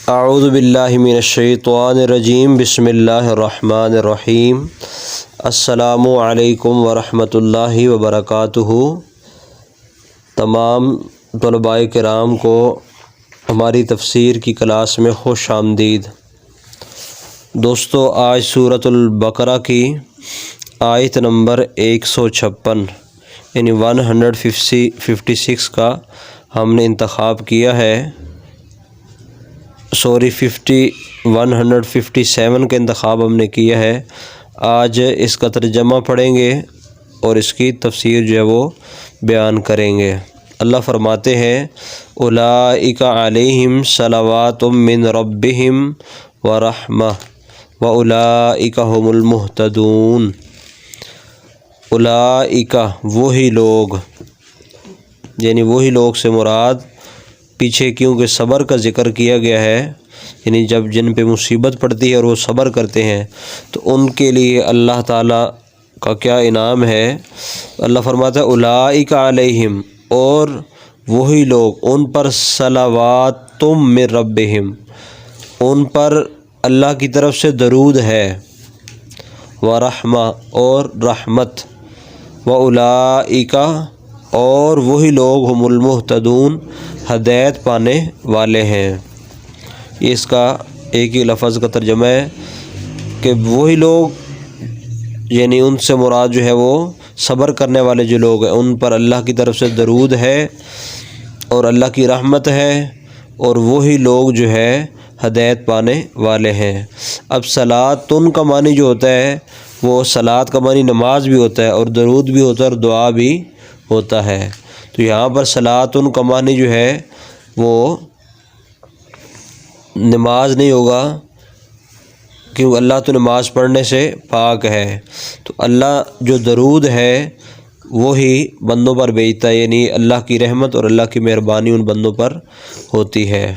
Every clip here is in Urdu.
اعوذ باللہ من الشیطان الرجیم بسم اللہ الرحمن الرحیم السلام علیکم ورحمۃ اللہ وبرکاتہ۔ تمام طلباء کرام کو ہماری تفسیر کی کلاس میں خوش آمدید۔ دوستو، آج سورۃ البقرہ کی آیت نمبر 156 یعنی 156 کا ہم نے انتخاب کیا ہے۔ 157 کا انتخاب ہم نے کیا ہے۔ آج اس کا ترجمہ پڑھیں گے اور اس کی تفسیر جو ہے وہ بیان کریں گے۔ اللہ فرماتے ہیں اولئک علیہم صلوات من ربہم ورحمہ واولئک هم المہتدون۔ اولئک وہی لوگ، یعنی وہی لوگ سے مراد پیچھے کیونکہ صبر کا ذکر کیا گیا ہے، یعنی جب جن پہ مصیبت پڑتی ہے اور وہ صبر کرتے ہیں تو ان کے لیے اللہ تعالیٰ کا کیا انعام ہے۔ اللہ فرماتا ہے اولئک علیہم، اور وہی لوگ ان پر صلوات من ربہم، ان پر اللہ کی طرف سے درود ہے، ورحمہ اور رحمت، واولئک اور وہی لوگ ہم المہتدون ہدایت پانے والے ہیں۔ یہ اس کا ایک ہی لفظ کا ترجمہ ہے کہ وہی لوگ، یعنی ان سے مراد جو ہے وہ صبر کرنے والے جو لوگ ہیں ان پر اللہ کی طرف سے درود ہے اور اللہ کی رحمت ہے، اور وہی لوگ جو ہے ہدایت پانے والے ہیں۔ اب صلاتن کا معنی جو ہوتا ہے وہ صلات کا معنی نماز بھی ہوتا ہے اور درود بھی ہوتا ہے اور دعا بھی ہوتا ہے، تو یہاں پر صلاتن کا معنی جو ہے وہ نماز نہیں ہوگا، کیونکہ اللہ تو نماز پڑھنے سے پاک ہے، تو اللہ جو درود ہے وہی بندوں پر بھیجتا ہے، یعنی اللہ کی رحمت اور اللہ کی مہربانی ان بندوں پر ہوتی ہے۔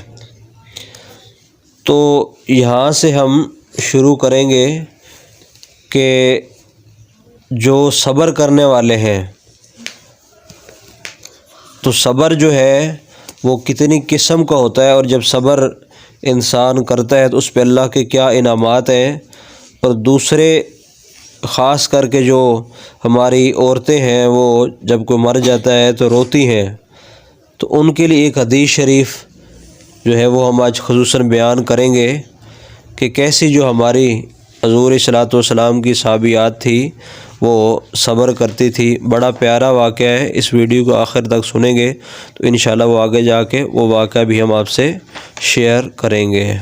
تو یہاں سے ہم شروع کریں گے کہ جو صبر کرنے والے ہیں، تو صبر جو ہے وہ کتنی قسم کا ہوتا ہے، اور جب صبر انسان کرتا ہے تو اس پہ اللہ کے کیا انعامات ہیں۔ اور دوسرے خاص کر کے جو ہماری عورتیں ہیں وہ جب کوئی مر جاتا ہے تو روتی ہیں، تو ان کے لیے ایک حدیث شریف جو ہے وہ ہم آج خصوصاً بیان کریں گے کہ کیسی جو ہماری حضور صلی اللہ علیہ وسلم کی صحابیات تھی وہ صبر کرتی تھی۔ بڑا پیارا واقعہ ہے، اس ویڈیو کو آخر تک سنیں گے تو انشاءاللہ وہ آگے جا کے وہ واقعہ بھی ہم آپ سے شیئر کریں گے۔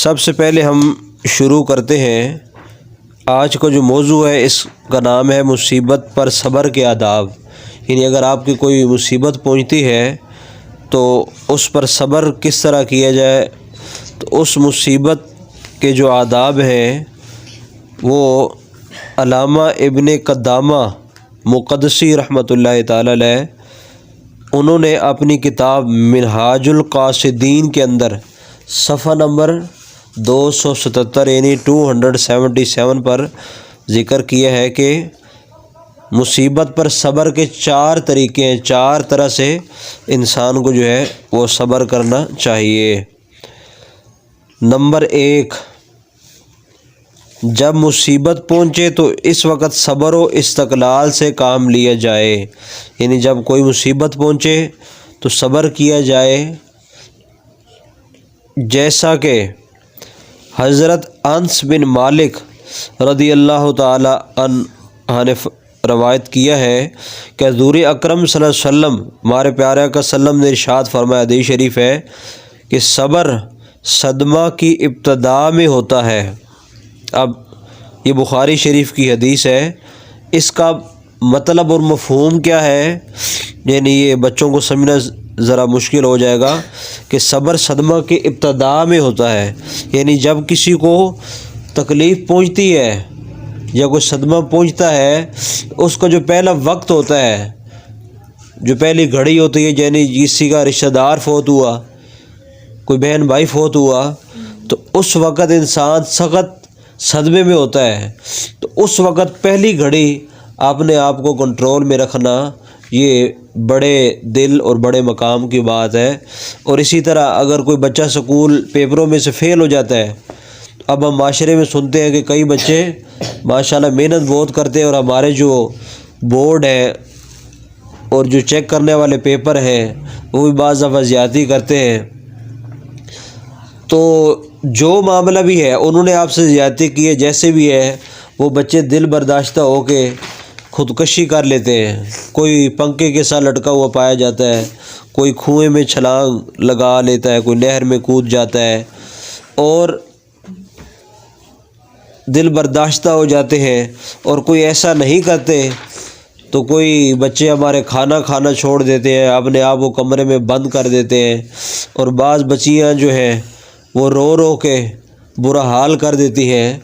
سب سے پہلے ہم شروع کرتے ہیں۔ آج کا جو موضوع ہے اس کا نام ہے مصیبت پر صبر کے آداب، یعنی اگر آپ کی کوئی مصیبت پہنچتی ہے تو اس پر صبر کس طرح کیا جائے، تو اس مصیبت کے جو آداب ہیں وہ علامہ ابن قدامہ مقدسی رحمۃ اللہ تعالی علیہ انہوں نے اپنی کتاب منہاج القاصدین کے اندر صفحہ نمبر 277 یعنی 277 پر ذکر کیا ہے کہ مصیبت پر صبر کے 4 طریقے ہیں، 4 طرح سے انسان کو جو ہے وہ صبر کرنا چاہیے۔ نمبر 1، جب مصیبت پہنچے تو اس وقت صبر و استقلال سے کام لیا جائے، یعنی جب کوئی مصیبت پہنچے تو صبر کیا جائے، جیسا کہ حضرت انس بن مالک رضی اللہ تعالی عنہ نے روایت کیا ہے کہ حضور اکرم صلی اللہ علیہ وسلم ہمارے پیارے آقا صلی اللہ علیہ وسلم نے ارشاد فرمایا، حدیث شریف ہے کہ صبر صدمہ کی ابتدا میں ہوتا ہے۔ اب یہ بخاری شریف کی حدیث ہے، اس کا مطلب اور مفہوم کیا ہے، یعنی یہ بچوں کو سمجھنا ذرا مشکل ہو جائے گا کہ صبر صدمہ کے ابتدا میں ہوتا ہے، یعنی جب کسی کو تکلیف پہنچتی ہے یا کوئی صدمہ پہنچتا ہے اس کا جو پہلا وقت ہوتا ہے، جو پہلی گھڑی ہوتی ہے، یعنی کسی کا رشتہ دار فوت ہوا، کوئی بہن بھائی فوت ہوا، تو اس وقت انسان سخت صدمے میں ہوتا ہے، تو اس وقت پہلی گھڑی اپنے آپ کو کنٹرول میں رکھنا یہ بڑے دل اور بڑے مقام کی بات ہے۔ اور اسی طرح اگر کوئی بچہ سکول پیپروں میں سے فیل ہو جاتا ہے، اب ہم معاشرے میں سنتے ہیں کہ کئی بچے ماشاءاللہ محنت بہت کرتے ہیں اور ہمارے جو بورڈ ہے اور جو چیک کرنے والے پیپر ہیں وہ بھی بعض دفعہ زیادتی کرتے ہیں۔ تو جو معاملہ بھی ہے انہوں نے آپ سے زیادتی کی ہے، جیسے بھی ہے وہ بچے دل برداشتہ ہو کے خودکشی کر لیتے ہیں۔ کوئی پنکھے کے ساتھ لٹکا ہوا پایا جاتا ہے، کوئی کنویں میں چھلانگ لگا لیتا ہے، کوئی نہر میں کود جاتا ہے، اور دل برداشتہ ہو جاتے ہیں۔ اور کوئی ایسا نہیں کرتے تو کوئی بچے ہمارے کھانا کھانا چھوڑ دیتے ہیں، اپنے آپ کو کمرے میں بند کر دیتے ہیں، اور بعض بچیاں جو ہیں وہ رو رو کے برا حال کر دیتی ہیں۔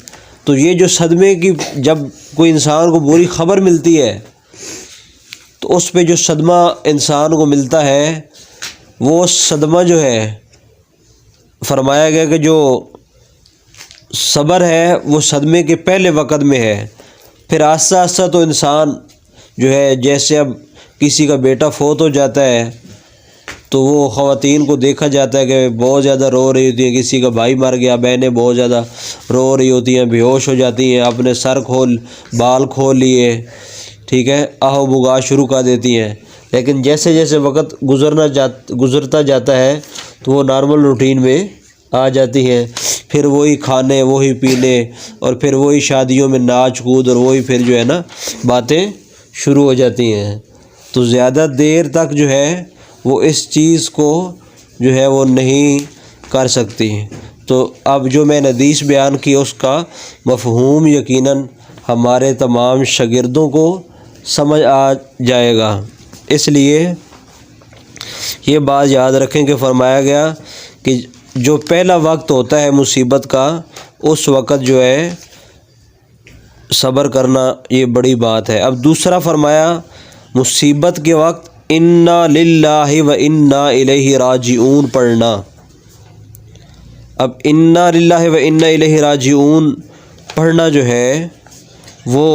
تو یہ جو صدمے کی، جب کوئی انسان کو بری خبر ملتی ہے تو اس پہ جو صدمہ انسان کو ملتا ہے وہ صدمہ جو ہے، فرمایا گیا کہ جو صبر ہے وہ صدمے کے پہلے وقت میں ہے، پھر آہستہ آہستہ تو انسان جو ہے، جیسے اب کسی کا بیٹا فوت ہو جاتا ہے تو وہ خواتین کو دیکھا جاتا ہے کہ بہت زیادہ رو رہی ہوتی ہیں، کسی کا بھائی مر گیا، بہنیں بہت زیادہ رو رہی ہوتی ہیں، بے ہوش ہو جاتی ہیں، اپنے سر بال کھول لیے، ٹھیک ہے، آہو بگا شروع کر دیتی ہیں۔ لیکن جیسے جیسے وقت گزرتا جاتا ہے تو وہ نارمل روٹین میں آ جاتی ہیں، پھر وہی کھانے، وہی پینے، اور پھر وہی شادیوں میں ناچ کود، اور وہی پھر جو ہے نا باتیں شروع ہو جاتی ہیں۔ تو زیادہ دیر تک جو ہے وہ اس چیز کو جو ہے وہ نہیں کر سکتی۔ تو اب جو میں نے حدیث بیان کی اس کا مفہوم یقیناً ہمارے تمام شاگردوں کو سمجھ آ جائے گا۔ اس لیے یہ بات یاد رکھیں کہ فرمایا گیا کہ جو پہلا وقت ہوتا ہے مصیبت کا، اس وقت جو ہے صبر کرنا یہ بڑی بات ہے۔ اب دوسرا فرمایا مصیبت کے وقت انا للہ و انا الیہ راجعون پڑھنا۔ اب انا للہ و انا الیہ راجعون پڑھنا جو ہے وہ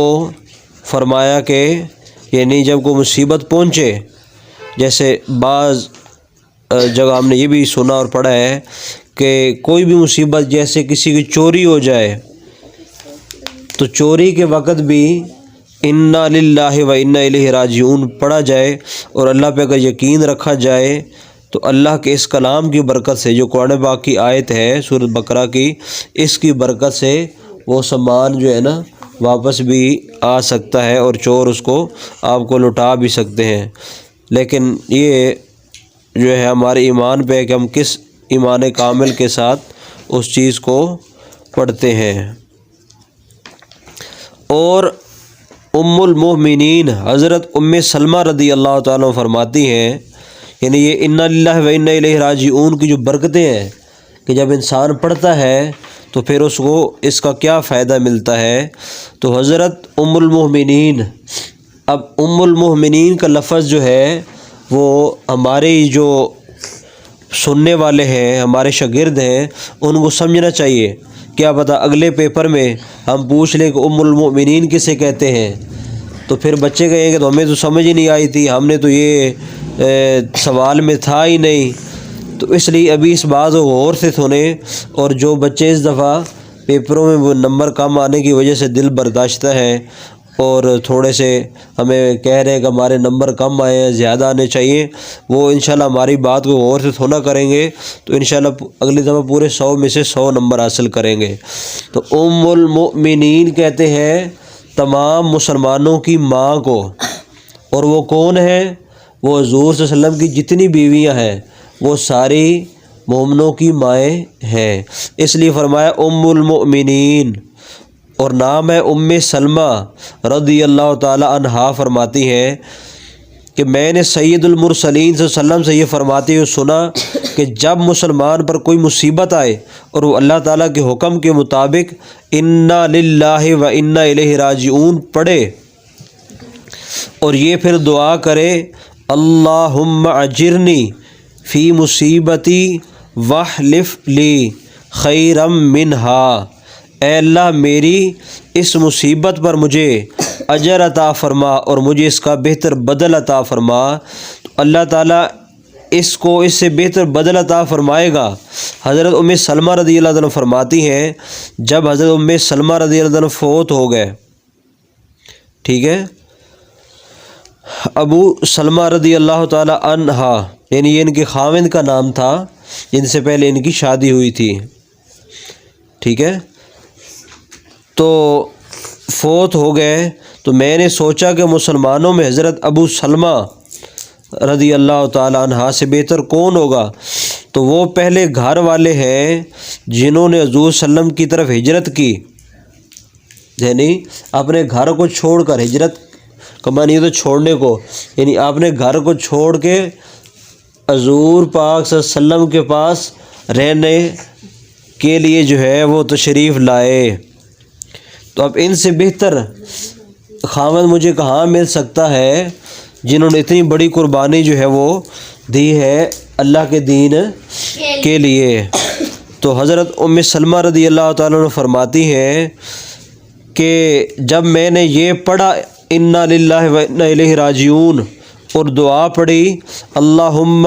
فرمایا کہ یعنی جب کوئی مصیبت پہنچے، جیسے بعض جگہ ہم نے یہ بھی سنا اور پڑھا ہے کہ کوئی بھی مصیبت، جیسے کسی کی چوری ہو جائے تو چوری کے وقت بھی انا للہ و انا الیہ راجعون پڑھا جائے، اور اللہ پہ اگر یقین رکھا جائے تو اللہ کے اس کلام کی برکت سے، جو قرآن پاک کی آیت ہے سورۃ بقرہ کی، اس کی برکت سے وہ سامان جو ہے نا واپس بھی آ سکتا ہے، اور چور اس کو آپ کو لٹا بھی سکتے ہیں۔ لیکن یہ جو ہے ہمارے ایمان پہ ہے کہ ہم کس ایمان کامل کے ساتھ اس چیز کو پڑھتے ہیں۔ اور ام المؤمنین حضرت ام سلمہ رضی اللہ تعالیٰ عنہ فرماتی ہیں، یعنی یہ انا للہ و انا الیہ راجعون کی جو برکتیں ہیں کہ جب انسان پڑھتا ہے تو پھر اس کو اس کا کیا فائدہ ملتا ہے۔ تو حضرت ام المؤمنین، اب ام المؤمنین کا لفظ جو ہے وہ ہمارے جو سننے والے ہیں، ہمارے شاگرد ہیں، ان کو سمجھنا چاہیے۔ کیا پتہ اگلے پیپر میں ہم پوچھ لیں کہ ام المؤمنین کسے کہتے ہیں، تو پھر بچے کہیں گے تو ہمیں تو سمجھ ہی نہیں آئی تھی، ہم نے تو یہ سوال میں تھا ہی نہیں۔ تو اس لیے ابھی اس بات کو غور سے سنیں، اور جو بچے اس دفعہ پیپروں میں وہ نمبر کم آنے کی وجہ سے دل برداشتہ ہیں اور تھوڑے سے ہمیں کہہ رہے ہیں کہ ہمارے نمبر کم آئے ہیں، زیادہ آنے چاہیے، وہ انشاءاللہ ہماری بات کو غور سے سنا کریں گے تو انشاءاللہ اگلی دفعہ پورے 100 میں سے 100 نمبر حاصل کریں گے۔ تو ام المؤمنین کہتے ہیں تمام مسلمانوں کی ماں کو، اور وہ کون ہے؟ وہ حضور صلی اللہ علیہ وسلم کی جتنی بیویاں ہیں وہ ساری مومنوں کی مائیں ہیں، اس لیے فرمایا ام المؤمنین، اور نام ہے ام سلمہ رضی اللہ تعالی عنہا فرماتی ہیں کہ میں نے سید المرسلین صلی اللہ علیہ وسلم سے یہ فرماتے ہوئے سنا کہ جب مسلمان پر کوئی مصیبت آئے اور وہ اللہ تعالیٰ کے حکم کے مطابق انا للہ و انا الیہ راجعون پڑھے اور یہ پھر دعا کرے اللہم اجرنی فی مصیبتی واحلف لی خیرا منہا، اے اللہ میری اس مصیبت پر مجھے اجر عطا فرما اور مجھے اس کا بہتر بدل عطا فرما۔ تو اللہ تعالیٰ اس کو اس سے بہتر بدل عطا فرمائے گا۔ حضرت ام سلمہ رضی اللہ عنہ فرماتی ہیں جب حضرت ام سلمہ رضی اللہ عنہ فوت ہو گئے، ٹھیک ہے، ابو سلمہ رضی اللہ تعالی عنہا یعنی یہ ان کے خاوند کا نام تھا جن سے پہلے ان کی شادی ہوئی تھی، ٹھیک ہے، تو فوت ہو گئے تو میں نے سوچا کہ مسلمانوں میں حضرت ابو سلمہ رضی اللہ تعالی عنہ سے بہتر کون ہوگا؟ تو وہ پہلے گھر والے ہیں جنہوں نے حضور صلی اللہ علیہ وسلم کی طرف ہجرت کی، یعنی اپنے گھر کو چھوڑ کر، ہجرت کا معنی تو چھوڑنے کو، یعنی اپنے گھر کو چھوڑ کے حضور پاک صلی اللہ علیہ وسلم کے پاس رہنے کے لیے جو ہے وہ تشریف لائے۔ تو اب ان سے بہتر خاوند مجھے کہاں مل سکتا ہے جنہوں نے اتنی بڑی قربانی جو ہے وہ دی ہے اللہ کے دین کے لیے۔ تو حضرت ام سلمہ رضی اللہ تعالیٰ عنہ فرماتی ہیں کہ جب میں نے یہ پڑھا انا للہ و انا الیہ راجعون اور دعا پڑھی اللہم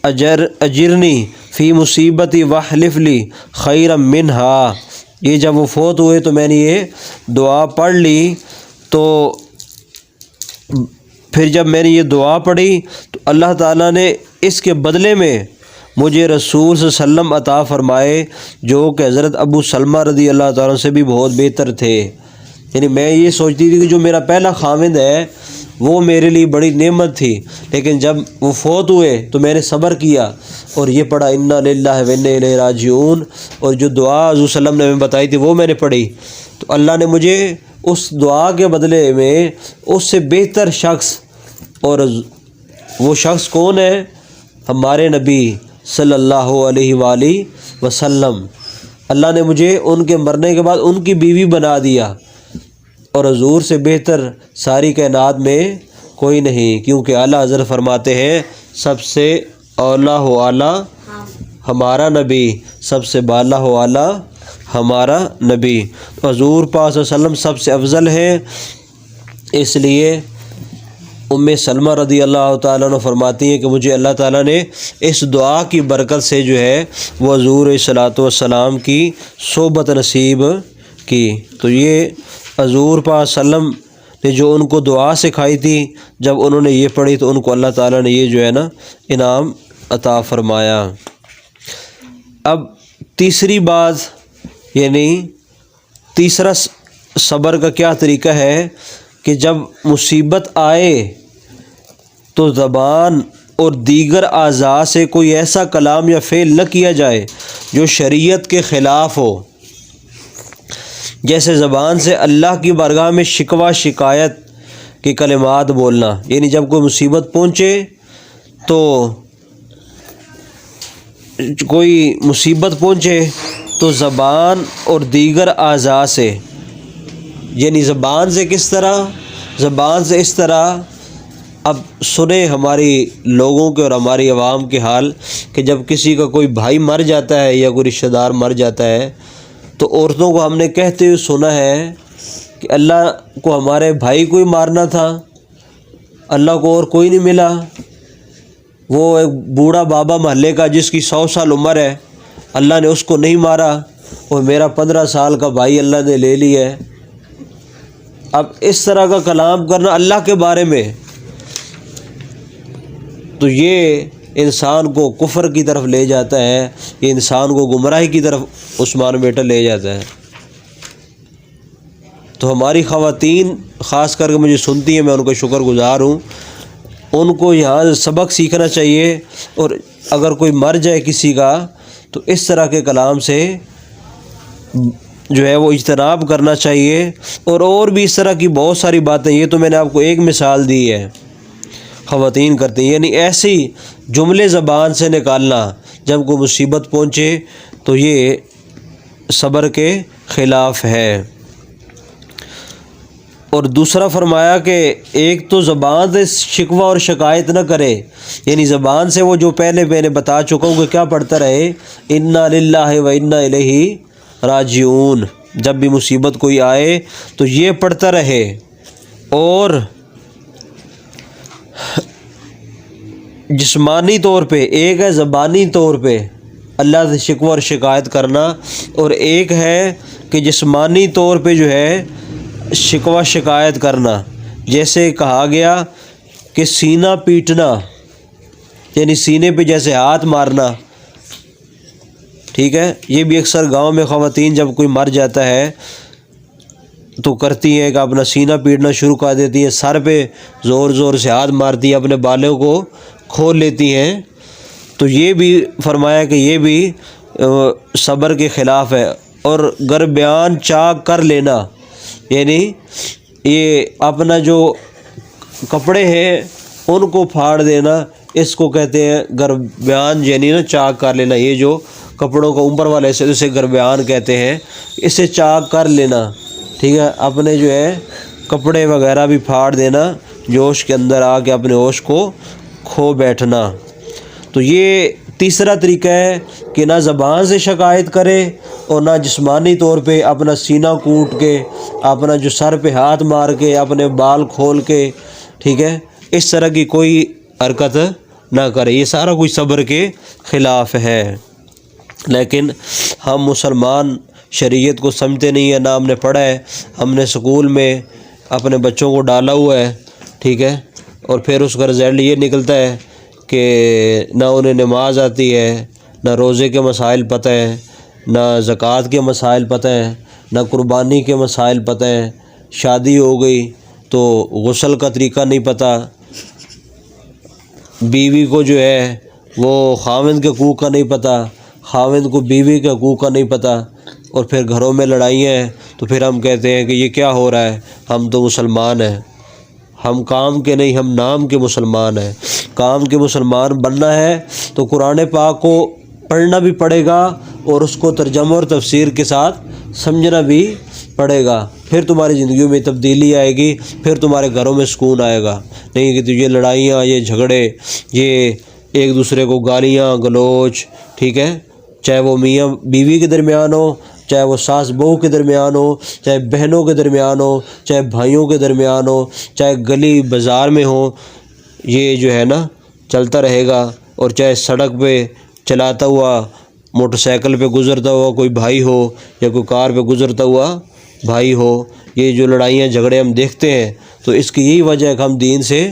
اجرنی فی مصیبتی واحلف لی خیرا منہا، یہ جب وہ فوت ہوئے تو میں نے یہ دعا پڑھ لی، تو پھر جب میں نے یہ دعا پڑھی تو اللہ تعالیٰ نے اس کے بدلے میں مجھے رسول صلی اللہ علیہ وسلم عطا فرمائے جو کہ حضرت ابو سلمہ رضی اللہ تعالیٰ سے بھی بہت بہتر تھے۔ یعنی میں یہ سوچتی تھی کہ جو میرا پہلا خاوند ہے وہ میرے لیے بڑی نعمت تھی، لیکن جب وہ فوت ہوئے تو میں نے صبر کیا اور یہ پڑھا انا للہ و انا الیہ راجعون، اور جو دعا حضور صلی اللہ علیہ وسلم نے ہمیں بتائی تھی وہ میں نے پڑھی، تو اللہ نے مجھے اس دعا کے بدلے میں اس سے بہتر شخص، اور وہ شخص کون ہے؟ ہمارے نبی صلی اللہ علیہ وآلہ وسلم، اللہ نے مجھے ان کے مرنے کے بعد ان کی بیوی بنا دیا، اور حضور سے بہتر ساری کائنات میں کوئی نہیں، کیونکہ اعلیٰ حضرت فرماتے ہیں سب سے اولیٰ و اعلیٰ ہمارا نبی، سب سے بالا و اعلیٰ ہمارا نبی، حضور پاک صلی اللہ علیہ وسلم سب سے افضل ہے۔ اس لیے ام سلمہ رضی اللہ تعالیٰ عنہ فرماتی ہیں کہ مجھے اللہ تعالیٰ نے اس دعا کی برکت سے جو ہے وہ حضور صلوات والسلام کی صحبت نصیب کی۔ تو یہ حضور پاک صلی اللہ علیہ وسلم نے جو ان کو دعا سکھائی تھی، جب انہوں نے یہ پڑھی تو ان کو اللہ تعالیٰ نے یہ جو ہے نا انعام عطا فرمایا۔ اب تیسری بات، یعنی تیسرا صبر کا کیا طریقہ ہے کہ جب مصیبت آئے تو زبان اور دیگر اعضاء سے کوئی ایسا کلام یا فعل نہ کیا جائے جو شریعت کے خلاف ہو، جیسے زبان سے اللہ کی بارگاہ میں شکوہ شکایت کے کلمات بولنا، یعنی جب کوئی مصیبت پہنچے تو کوئی مصیبت پہنچے تو زبان اور دیگر اعضاء سے، یعنی زبان سے کس طرح؟ زبان سے اس طرح، اب سنیں ہماری لوگوں کے اور ہماری عوام کے حال کہ جب کسی کا کوئی بھائی مر جاتا ہے یا کوئی رشتہ دار مر جاتا ہے تو عورتوں کو ہم نے کہتے ہوئے سنا ہے کہ اللہ کو ہمارے بھائی کو ہی مارنا تھا، اللہ کو اور کوئی نہیں ملا، وہ ایک بوڑھا بابا محلے کا جس کی 100 سال عمر ہے اللہ نے اس کو نہیں مارا، اور میرا 15 سال کا بھائی اللہ نے لے لیا ہے۔ اب اس طرح کا کلام کرنا اللہ کے بارے میں، تو یہ انسان کو کفر کی طرف لے جاتا ہے، یہ انسان کو گمراہی کی طرف عثمان بیٹا لے جاتا ہے۔ تو ہماری خواتین خاص کر کے مجھے سنتی ہیں، میں ان کا شکر گزار ہوں، ان کو یہاں سبق سیکھنا چاہیے، اور اگر کوئی مر جائے کسی کا تو اس طرح کے کلام سے جو ہے وہ اجتناب کرنا چاہیے، اور بھی اس طرح کی بہت ساری باتیں، یہ تو میں نے آپ کو ایک مثال دی ہے خواتین کرتی ہیں، یعنی ایسی جملے زبان سے نکالنا جب کوئی مصیبت پہنچے تو یہ صبر کے خلاف ہے۔ اور دوسرا فرمایا کہ ایک تو زبان سے شکوہ اور شکایت نہ کرے، یعنی زبان سے وہ جو پہلے میں نے بتا چکا ہوں کہ کیا پڑھتا رہے انا للہ و انا الیہ راجعون، جب بھی مصیبت کوئی آئے تو یہ پڑھتا رہے، اور جسمانی طور پہ، ایک ہے زبانی طور پہ اللہ سے شکوہ اور شکایت کرنا، اور ایک ہے کہ جسمانی طور پہ جو ہے شکوہ شکایت کرنا، جیسے کہا گیا کہ سینہ پیٹنا، یعنی سینے پہ جیسے ہاتھ مارنا، ٹھیک ہے۔ یہ بھی اکثر گاؤں میں خواتین جب کوئی مر جاتا ہے تو کرتی ہیں کہ اپنا سینہ پیٹنا شروع کر دیتی ہیں، سر پہ زور زور سے ہاتھ مارتی ہیں، اپنے بالوں کو کھول لیتی ہیں۔ تو یہ بھی فرمایا کہ یہ بھی صبر کے خلاف ہے۔ اور گربیان چاک کر لینا، یعنی یہ اپنا جو کپڑے ہیں ان کو پھاڑ دینا، اس کو کہتے ہیں گربیان، یعنی نا چاک کر لینا۔ یہ جو کپڑوں کا اوپر والے سے اسے گربیان کہتے ہیں، اسے چاک کر لینا، ٹھیک ہے۔ اپنے جو ہے کپڑے وغیرہ بھی پھاڑ دینا، جوش کے اندر آ کے اپنے ہوش کو کھو بیٹھنا۔ تو یہ تیسرا طریقہ ہے کہ نہ زبان سے شکایت کرے اور نہ جسمانی طور پہ اپنا سینہ کوٹ کے، اپنا جو سر پہ ہاتھ مار کے، اپنے بال کھول کے، ٹھیک ہے، اس طرح کی کوئی حرکت نہ کرے۔ یہ سارا کچھ صبر کے خلاف ہے۔ لیکن ہم مسلمان شریعت کو سمجھتے نہیں ہیں، نہ ہم نے پڑھا ہے۔ ہم نے سکول میں اپنے بچوں کو ڈالا ہوا ہے، ٹھیک ہے، اور پھر اس کا رزلٹ یہ نکلتا ہے کہ نہ انہیں نماز آتی ہے، نہ روزے کے مسائل پتہ ہیں، نہ زکوٰۃ کے مسائل پتہ ہیں، نہ قربانی کے مسائل پتہ ہیں۔ شادی ہو گئی تو غسل کا طریقہ نہیں پتہ، بیوی کو جو ہے وہ خاوند کے حقوق کا نہیں پتہ، خاوند کو بیوی کے حقوق کا نہیں پتہ، اور پھر گھروں میں لڑائیاں ہیں۔ تو پھر ہم کہتے ہیں کہ یہ کیا ہو رہا ہے، ہم تو مسلمان ہیں۔ ہم کام کے نہیں، ہم نام کے مسلمان ہیں۔ کام کے مسلمان بننا ہے تو قرآن پاک کو پڑھنا بھی پڑے گا اور اس کو ترجمہ اور تفسیر کے ساتھ سمجھنا بھی پڑے گا، پھر تمہاری زندگیوں میں تبدیلی آئے گی، پھر تمہارے گھروں میں سکون آئے گا۔ نہیں کہ یہ لڑائیاں، یہ جھگڑے، یہ ایک دوسرے کو گالیاں گلوچ، ٹھیک ہے، چاہے وہ میاں بیوی کے درمیان ہو، چاہے وہ ساس بہو کے درمیان ہو، چاہے بہنوں کے درمیان ہو، چاہے بھائیوں کے درمیان ہو، چاہے گلی بازار میں ہو، یہ جو ہے نا چلتا رہے گا۔ اور چاہے سڑک پہ چلاتا ہوا، موٹر سائیکل پہ گزرتا ہوا کوئی بھائی ہو، یا کوئی کار پہ گزرتا ہوا بھائی ہو، یہ جو لڑائیاں جھگڑے ہم دیکھتے ہیں تو اس کی یہی وجہ ہے کہ ہم دین سے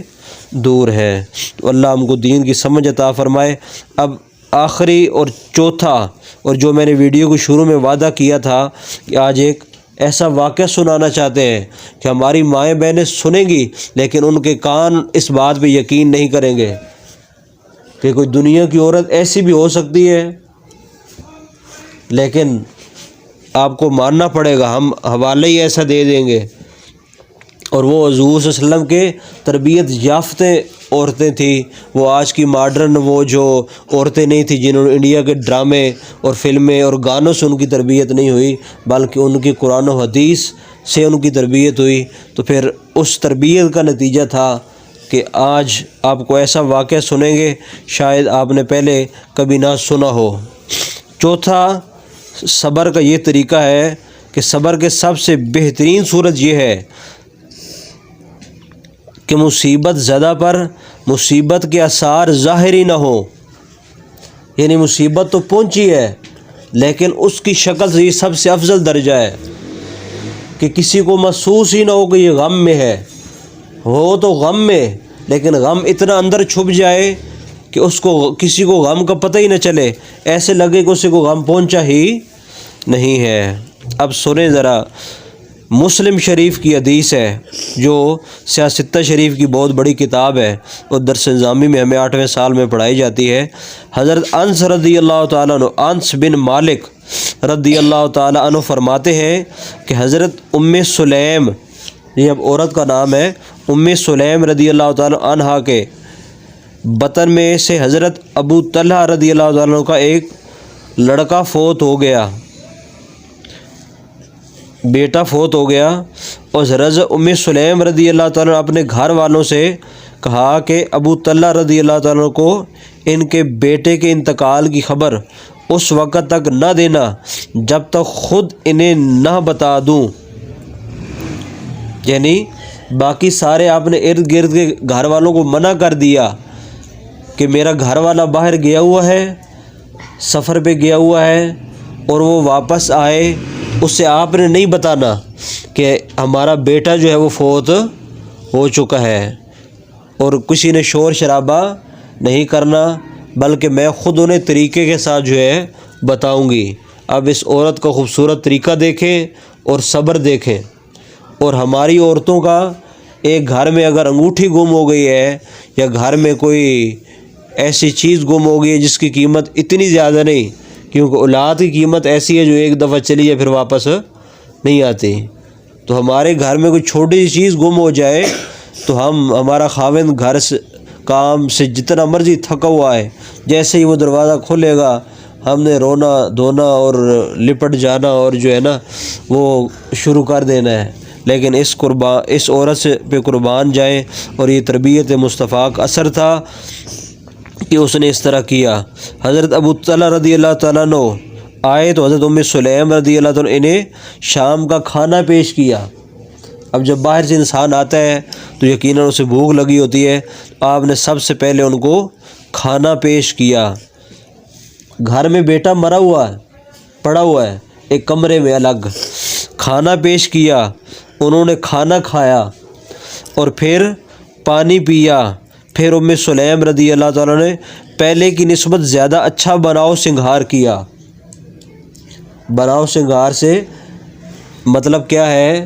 دور ہیں۔ تو اللہ ہم کو دین کی سمجھ عطا فرمائے۔ اب آخری اور چوتھا، اور جو میں نے ویڈیو کو شروع میں وعدہ کیا تھا کہ آج ایک ایسا واقعہ سنانا چاہتے ہیں کہ ہماری مائیں بہنیں سنیں گی لیکن ان کے کان اس بات پہ یقین نہیں کریں گے کہ کوئی دنیا کی عورت ایسی بھی ہو سکتی ہے، لیکن آپ کو ماننا پڑے گا، ہم حوالے ہی ایسا دے دیں گے۔ اور وہ حضور صلی اللہ علیہ وسلم کے تربیت یافتہ عورتیں تھیں، وہ آج کی ماڈرن وہ جو عورتیں نہیں تھیں جنہوں نے انڈیا کے ڈرامے اور فلمیں اور گانوں سے ان کی تربیت نہیں ہوئی، بلکہ ان کی قرآن و حدیث سے ان کی تربیت ہوئی۔ تو پھر اس تربیت کا نتیجہ تھا کہ آج آپ کو ایسا واقعہ سنیں گے شاید آپ نے پہلے کبھی نہ سنا ہو۔ چوتھا صبر کا یہ طریقہ ہے کہ صبر کے سب سے بہترین صورت یہ ہے کہ مصیبت زدہ پر مصیبت کے آثار ظاہری نہ ہو، یعنی مصیبت تو پہنچی ہے لیکن اس کی شکل سے یہ سب سے افضل درجہ ہے کہ کسی کو محسوس ہی نہ ہو کہ یہ غم میں ہے، ہو تو غم میں لیکن غم اتنا اندر چھپ جائے کہ اس کو کسی کو غم کا پتہ ہی نہ چلے، ایسے لگے کہ اسے کو غم پہنچا ہی نہیں ہے۔ اب سنیں ذرا، مسلم شریف کی حدیث ہے جو سیاستہ شریف کی بہت بڑی کتاب ہے اور درس نظامی میں ہمیں 8ویں سال میں پڑھائی جاتی ہے۔ حضرت انس رضی اللہ تعالیٰ عنہ، انس بن مالک رضی اللہ تعالیٰ عنہ فرماتے ہیں کہ حضرت ام سلیم، یہ اب عورت کا نام ہے، ام سلیم رضی اللہ تعالیٰ عنہ کے بطن میں سے حضرت ابو طلحہ رضی اللہ تعالیٰ عنہ کا ایک لڑکا فوت ہو گیا، بیٹا فوت ہو گیا، اور حضرت ام سلیم رضی اللہ تعالیٰ عنہ اپنے گھر والوں سے کہا کہ ابو طلحہ رضی اللہ تعالیٰ عنہ کو ان کے بیٹے کے انتقال کی خبر اس وقت تک نہ دینا جب تک خود انہیں نہ بتا دوں، یعنی باقی سارے آپ نے ارد گرد کے گھر والوں کو منع کر دیا کہ میرا گھر والا باہر گیا ہوا ہے، سفر پہ گیا ہوا ہے اور وہ واپس آئے، اس سے آپ نے نہیں بتانا کہ ہمارا بیٹا جو ہے وہ فوت ہو چکا ہے، اور کسی نے شور شرابہ نہیں کرنا، بلکہ میں خود انہیں طریقے کے ساتھ جو ہے بتاؤں گی۔ اب اس عورت کا خوبصورت طریقہ دیکھیں اور صبر دیکھیں۔ اور ہماری عورتوں کا ایک گھر میں اگر انگوٹھی گم ہو گئی ہے یا گھر میں کوئی ایسی چیز گم ہو گئی ہے جس کی قیمت اتنی زیادہ نہیں، کیونکہ اولاد کی قیمت ایسی ہے جو ایک دفعہ چلی ہے پھر واپس نہیں آتی، تو ہمارے گھر میں کوئی چھوٹی سی چیز گم ہو جائے تو ہمارا خاوند گھر سے کام سے جتنا مرضی تھکا ہوا ہے، جیسے ہی وہ دروازہ کھولے گا ہم نے رونا دھونا اور لپٹ جانا اور جو ہے نا وہ شروع کر دینا ہے۔ لیکن اس عورت سے پہ قربان جائیں، اور یہ تربیت مصطفیٰ کا اثر تھا کہ اس نے اس طرح کیا۔ حضرت ابو طلحہ رضی اللہ تعالیٰ عنہ آئے تو حضرت ام سلیم رضی اللہ تعالیٰ انہیں شام کا کھانا پیش کیا۔ اب جب باہر سے انسان آتا ہے تو یقیناً اسے بھوک لگی ہوتی ہے، آپ نے سب سے پہلے ان کو کھانا پیش کیا۔ گھر میں بیٹا مرا ہوا ہے، پڑا ہوا ہے ایک کمرے میں الگ، کھانا پیش کیا، انہوں نے کھانا کھایا اور پھر پانی پیا۔ پھر ام سلیم رضی اللہ تعالیٰ نے پہلے کی نسبت زیادہ اچھا بناؤ سنگھار کیا۔ بناؤ سنگھار سے مطلب کیا ہے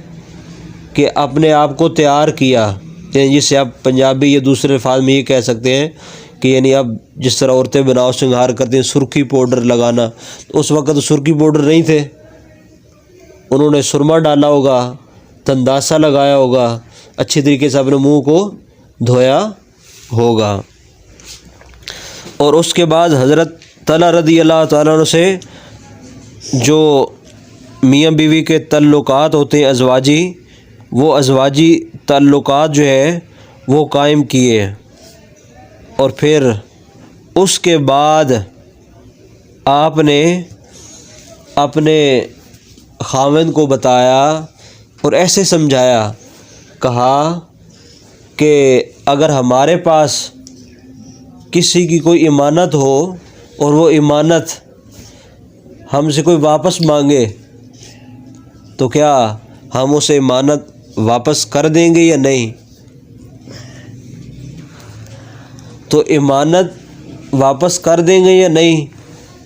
کہ اپنے آپ کو تیار کیا، یعنی جسے آپ پنجابی یا دوسرے الفاظ میں یہ کہہ سکتے ہیں کہ یعنی اب جس طرح عورتیں بناؤ سنگھار کرتی ہیں، سرخی پاؤڈر لگانا، تو اس وقت تو سرخی پاؤڈر نہیں تھے، انہوں نے سرما ڈالا ہوگا، تنداسا لگایا ہوگا، اچھی طریقے سے اپنے منہ کو دھویا ہوگا۔ اور اس کے بعد حضرت طلحہ رضی اللہ تعالیٰ عنہ سے جو میاں بیوی کے تعلقات ہوتے ہیں ازواجی، وہ ازواجی تعلقات جو ہے وہ قائم کیے، اور پھر اس کے بعد آپ نے اپنے خاوند کو بتایا اور ایسے سمجھایا، کہا کہ اگر ہمارے پاس کسی کی کوئی امانت ہو اور وہ امانت ہم سے کوئی واپس مانگے تو کیا ہم اسے امانت واپس کر دیں گے یا نہیں؟ تو امانت واپس کر دیں گے یا نہیں؟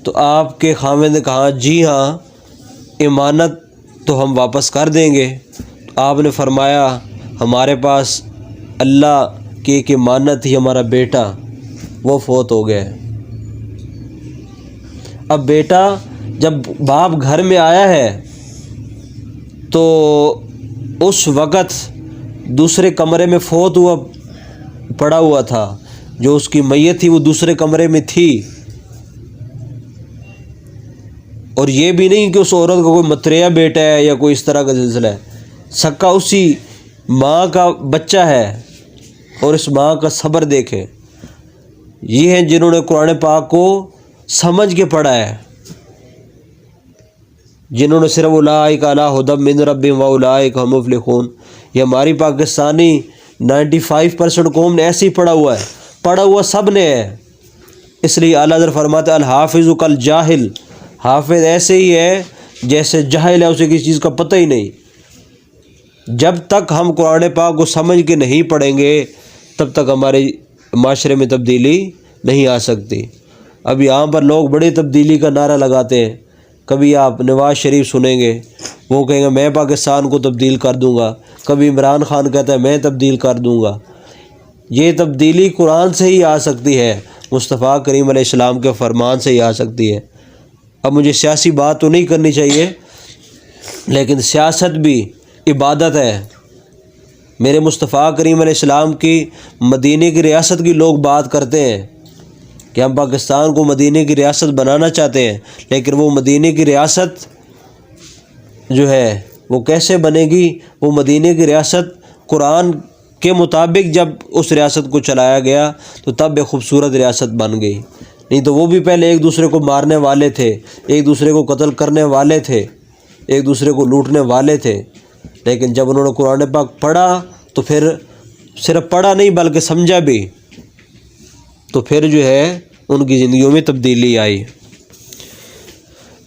تو آپ کے خاوند نے کہا جی ہاں، امانت تو ہم واپس کر دیں گے۔ آپ نے فرمایا ہمارے پاس اللہ کی ایک امانت ہی ہمارا بیٹا، وہ فوت ہو گیا۔ اب بیٹا جب باپ گھر میں آیا ہے تو اس وقت دوسرے کمرے میں فوت ہوا پڑا ہوا تھا، جو اس کی میت تھی وہ دوسرے کمرے میں تھی، اور یہ بھی نہیں کہ اس عورت کا کوئی متریہ بیٹا ہے یا کوئی اس طرح کا سلسلہ ہے، سکا اسی ماں کا بچہ ہے۔ اور اس ماں کا صبر دیکھیں، یہ ہیں جنہوں نے قرآن پاک کو سمجھ کے پڑھا ہے، جنہوں نے صرف اولئک علی ھدی من ربہم واولئک ھم مفلحون، یہ ہماری پاکستانی 95% قوم نے ایسے ہی پڑھا ہوا سب نے ہے۔ اس لیے اعلیٰ حضرت فرماتے ہیں الحافظ کالجاہل، حافظ ایسے ہی ہے جیسے جاہل ہے، اسے کسی چیز کا پتہ ہی نہیں۔ جب تک ہم قرآن پاک کو سمجھ کے نہیں پڑھیں گے تب تک ہمارے معاشرے میں تبدیلی نہیں آ سکتی۔ اب یہاں پر لوگ بڑی تبدیلی کا نعرہ لگاتے ہیں، کبھی آپ نواز شریف سنیں گے، وہ کہیں گے میں پاکستان کو تبدیل کر دوں گا، کبھی عمران خان کہتا ہے میں تبدیل کر دوں گا۔ یہ تبدیلی قرآن سے ہی آ سکتی ہے، مصطفیٰ کریم علیہ السلام کے فرمان سے ہی آ سکتی ہے۔ اب مجھے سیاسی بات تو نہیں کرنی چاہیے، لیکن سیاست بھی عبادت ہے۔ میرے مصطفیٰ کریم علیہ السلام کی مدینے کی ریاست کی لوگ بات کرتے ہیں کہ ہم پاکستان کو مدینے کی ریاست بنانا چاہتے ہیں، لیکن وہ مدینے کی ریاست جو ہے وہ کیسے بنے گی؟ وہ مدینے کی ریاست قرآن کے مطابق جب اس ریاست کو چلایا گیا تو تب ایک خوبصورت ریاست بن گئی، نہیں تو وہ بھی پہلے ایک دوسرے کو مارنے والے تھے، ایک دوسرے کو قتل کرنے والے تھے، ایک دوسرے کو لوٹنے والے تھے۔ لیکن جب انہوں نے قرآن پاک پڑھا تو پھر صرف پڑھا نہیں بلکہ سمجھا بھی، تو پھر جو ہے ان کی زندگیوں میں تبدیلی آئی۔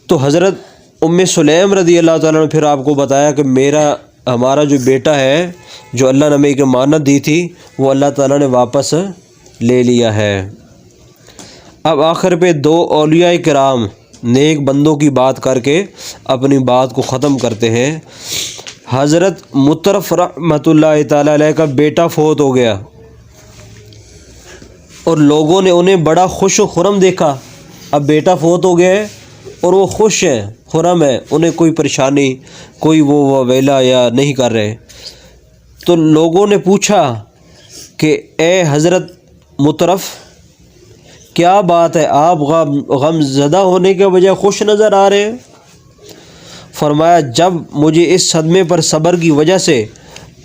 تو حضرت ام سلیم رضی اللہ تعالیٰ نے پھر آپ کو بتایا کہ ہمارا جو بیٹا ہے جو اللہ نے ہمیں ایک امانت دی تھی وہ اللہ تعالیٰ نے واپس لے لیا ہے۔ اب آخر پہ دو اولیاء کرام نیک بندوں کی بات کر کے اپنی بات کو ختم کرتے ہیں۔ حضرت مطرف رحمۃ اللہ تعالیٰ علیہ کا بیٹا فوت ہو گیا اور لوگوں نے انہیں بڑا خوش و خرم دیکھا۔ اب بیٹا فوت ہو گیا ہے اور وہ خوش ہیں، خرم ہے، انہیں کوئی پریشانی، کوئی وہ ویلا یا نہیں کر رہے۔ تو لوگوں نے پوچھا کہ اے حضرت مطرف، کیا بات ہے، آپ غم زدہ ہونے کے بجائے خوش نظر آ رہے ہیں؟ فرمایا جب مجھے اس صدمے پر صبر کی وجہ سے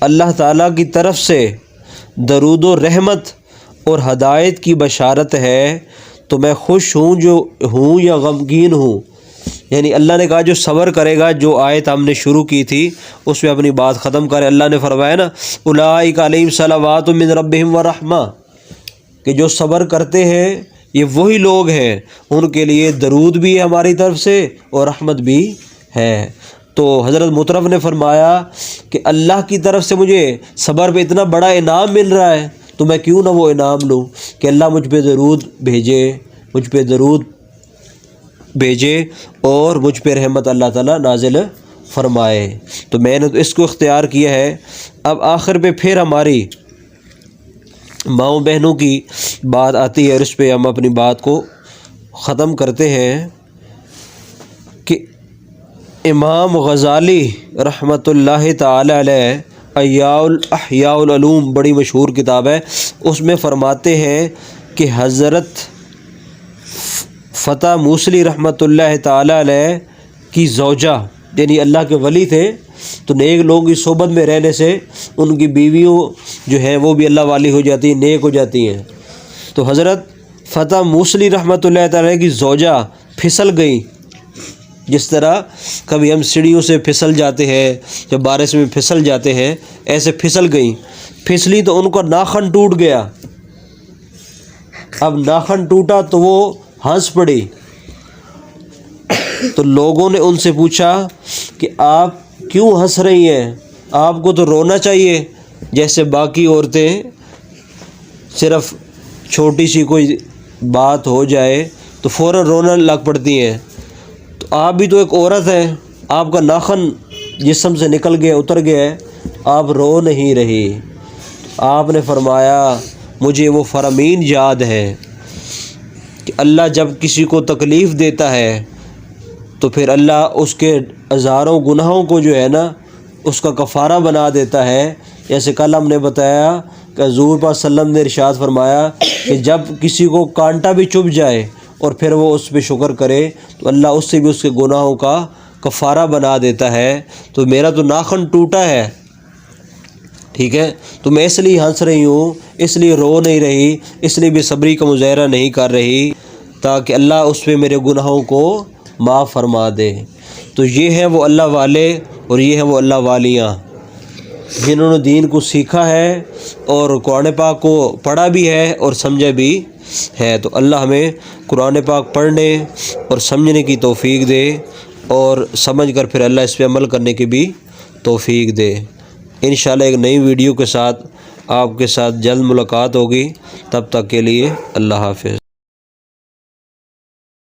اللہ تعالیٰ کی طرف سے درود و رحمت اور ہدایت کی بشارت ہے تو میں خوش ہوں یا غمگین ہوں۔ یعنی اللہ نے کہا جو صبر کرے گا، جو آیت ہم نے شروع کی تھی اس میں اپنی بات ختم کرے۔ اللہ نے فرمایا نا اولئک علیہم صلوات من ربہم ورحمہ، کہ جو صبر کرتے ہیں یہ وہی لوگ ہیں، ان کے لیے درود بھی ہے ہماری طرف سے اور رحمت بھی ہے۔ تو حضرت مطرف نے فرمایا کہ اللہ کی طرف سے مجھے صبر پہ اتنا بڑا انعام مل رہا ہے تو میں کیوں نہ وہ انعام لوں کہ اللہ مجھ پہ درود بھیجے اور مجھ پہ رحمت اللہ تعالیٰ نازل فرمائے۔ تو میں نے تو اس کو اختیار کیا ہے۔ اب آخر پہ پھر ہماری ماؤں بہنوں کی بات آتی ہے اور اس پہ ہم اپنی بات کو ختم کرتے ہیں کہ امام غزالی رحمۃ اللہ تعالی علیہ احیاء العلوم بڑی مشہور کتاب ہے، اس میں فرماتے ہیں کہ حضرت فتح موصلی رحمۃ اللہ تعالی علیہ کی زوجہ، یعنی اللہ کے ولی تھے، تو نیک لوگوں کی صحبت میں رہنے سے ان کی بیویوں جو ہیں وہ بھی اللہ والی ہو جاتی ہیں، نیک ہو جاتی ہیں۔ تو حضرت فتح موصلی رحمۃ اللہ تعالی کی زوجہ پھسل گئیں، جس طرح کبھی ہم سیڑھیوں سے پھسل جاتے ہیں، جب بارش میں پھسل جاتے ہیں، ایسے پھسل گئیں۔ پھسلی تو ان کا ناخن ٹوٹ گیا۔ اب ناخن ٹوٹا تو وہ ہنس پڑی۔ تو لوگوں نے ان سے پوچھا کہ آپ کیوں ہنس رہی ہیں؟ آپ کو تو رونا چاہیے، جیسے باقی عورتیں صرف چھوٹی سی کوئی بات ہو جائے تو فوراً رونا لگ پڑتی ہیں، تو آپ بھی تو ایک عورت ہیں، آپ کا ناخن جسم سے نکل گیا، اتر گیا ہے، آپ رو نہیں رہی۔ آپ نے فرمایا مجھے وہ فرامین یاد ہے کہ اللہ جب کسی کو تکلیف دیتا ہے تو پھر اللہ اس کے ہزاروں گناہوں کو جو ہے نا اس کا کفارہ بنا دیتا ہے۔ جیسے کل ہم نے بتایا کہ حضور پاک صلی اللہ علیہ وسلم نے ارشاد فرمایا کہ جب کسی کو کانٹا بھی چبھ جائے اور پھر وہ اس پہ شکر کرے تو اللہ اس سے بھی اس کے گناہوں کا کفارہ بنا دیتا ہے۔ تو میرا تو ناخن ٹوٹا ہے، ٹھیک ہے، تو میں اس لیے ہنس رہی ہوں، اس لیے رو نہیں رہی، اس لیے بے صبری کا مظاہرہ نہیں کر رہی تاکہ اللہ اس پہ میرے گناہوں کو معاف فرما دے۔ تو یہ ہیں وہ اللہ والے اور یہ ہیں وہ اللہ والیاں جنہوں نے دین کو سیکھا ہے اور قرآن پاک کو پڑھا بھی ہے اور سمجھا بھی ہے۔ تو اللہ ہمیں قرآن پاک پڑھنے اور سمجھنے کی توفیق دے اور سمجھ کر پھر اللہ اس پہ عمل کرنے کی بھی توفیق دے۔ انشاءاللہ ایک نئی ویڈیو کے ساتھ آپ کے ساتھ جلد ملاقات ہوگی، تب تک کے لیے اللہ حافظ۔